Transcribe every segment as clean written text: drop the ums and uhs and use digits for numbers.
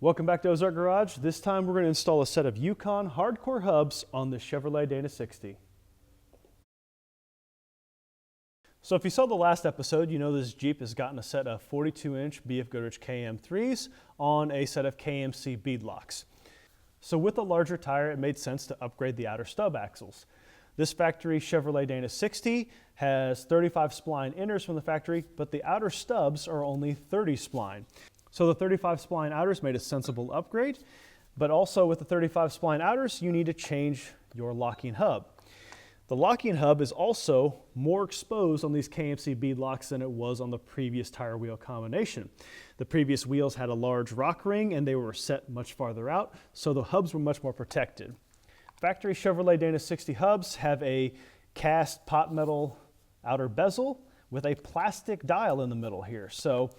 Welcome back to Ozark Garage. This time we're going to install a set of Yukon Hardcore Hubs on the Chevrolet Dana 60. So if you saw the last episode, you know this Jeep has gotten a set of 42-inch BF Goodrich KM3s on a set of KMC bead locks. So with a larger tire, it made sense to upgrade the outer stub axles. This factory Chevrolet Dana 60 has 35 spline inners from the factory, but the outer stubs are only 30 spline. So the 35 spline outers made a sensible upgrade, but also with the 35 spline outers, you need to change your locking hub. The locking hub is also more exposed on these KMC bead locks than it was on the previous tire wheel combination. The previous wheels had a large rock ring and they were set much farther out, so the hubs were much more protected. Factory Chevrolet Dana 60 hubs have a cast pot metal outer bezel with a plastic dial in the middle here. So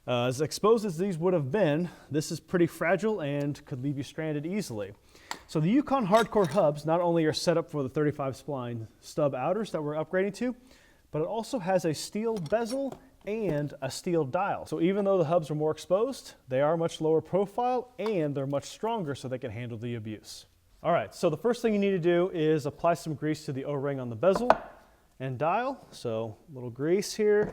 as exposed as these would have been, this is pretty fragile and could leave you stranded easily. So the Yukon Hardcore Hubs not only are set up for the 35 spline stub outers that we're upgrading to, but it also has a steel bezel and a steel dial. So even though the hubs are more exposed, they are much lower profile and they're much stronger so they can handle the abuse. All right, so the first thing you need to do is apply some grease to the O-ring on the bezel and dial. So a little grease here.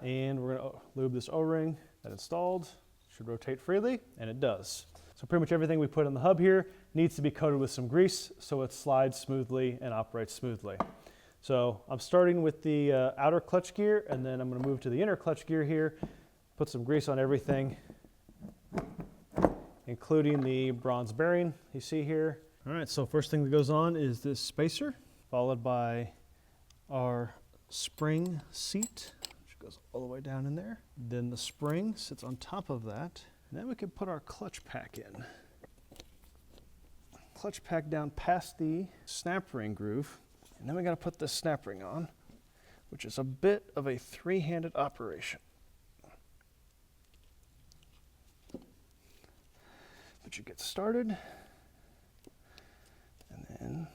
And we're going to lube this O-ring that installed. Should rotate freely, and it does. So pretty much everything we put in the hub here needs to be coated with some grease so it slides smoothly and operates smoothly. So I'm starting with the outer clutch gear, and then I'm going to move to the inner clutch gear here, put some grease on everything, including the bronze bearing you see here. All right, so first thing that goes on is this spacer, followed by our spring seat. Goes all the way down in there. Then the spring sits on top of that. And then we can put our clutch pack in. Clutch pack down past the snap ring groove. And then we got to put this snap ring on, which is a bit of a three-handed operation. But you get started and then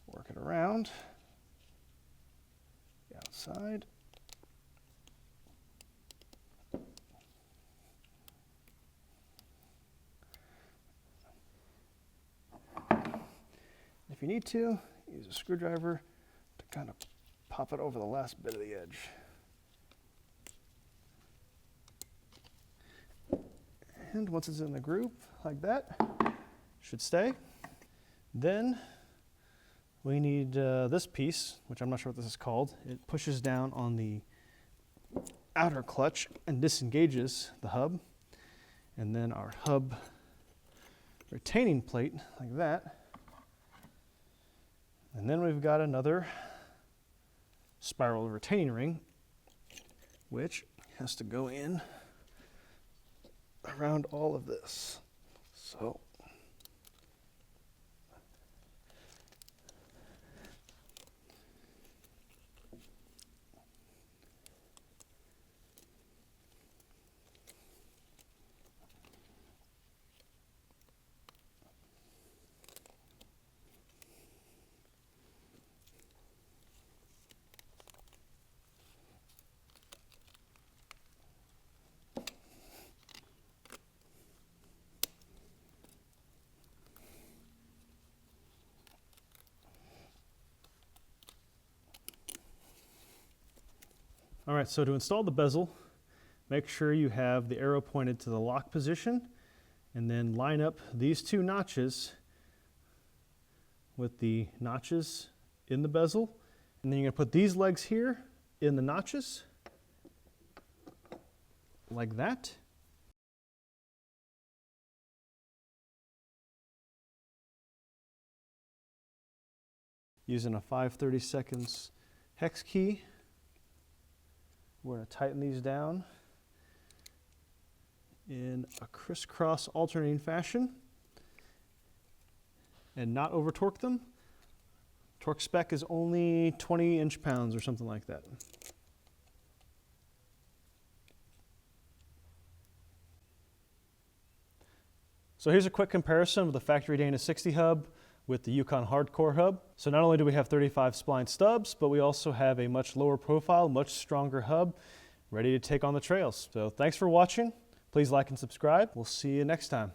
work it around the outside. If you need to, use a screwdriver to kind of pop it over the last bit of the edge. And once it's in the groove like that, should stay. Then we need this piece, which I'm not sure what this is called. It pushes down on the outer clutch and disengages the hub. And then our hub retaining plate like that. And then we've got another spiral retaining ring, which has to go in around all of this. So all right, so to install the bezel, make sure you have the arrow pointed to the lock position and then line up these two notches with the notches in the bezel. And then you're gonna put these legs here in the notches like that. Using a 5/32 hex key, we're going to tighten these down in a crisscross alternating fashion and not over torque them. Torque spec is only 20 inch-pounds or something like that. So here's a quick comparison of the factory Dana 60 hub with the Yukon Hardcore hub. So not only do we have 35 spline stubs, but we also have a much lower profile, much stronger hub ready to take on the trails. So thanks for watching. Please like and subscribe. We'll see you next time.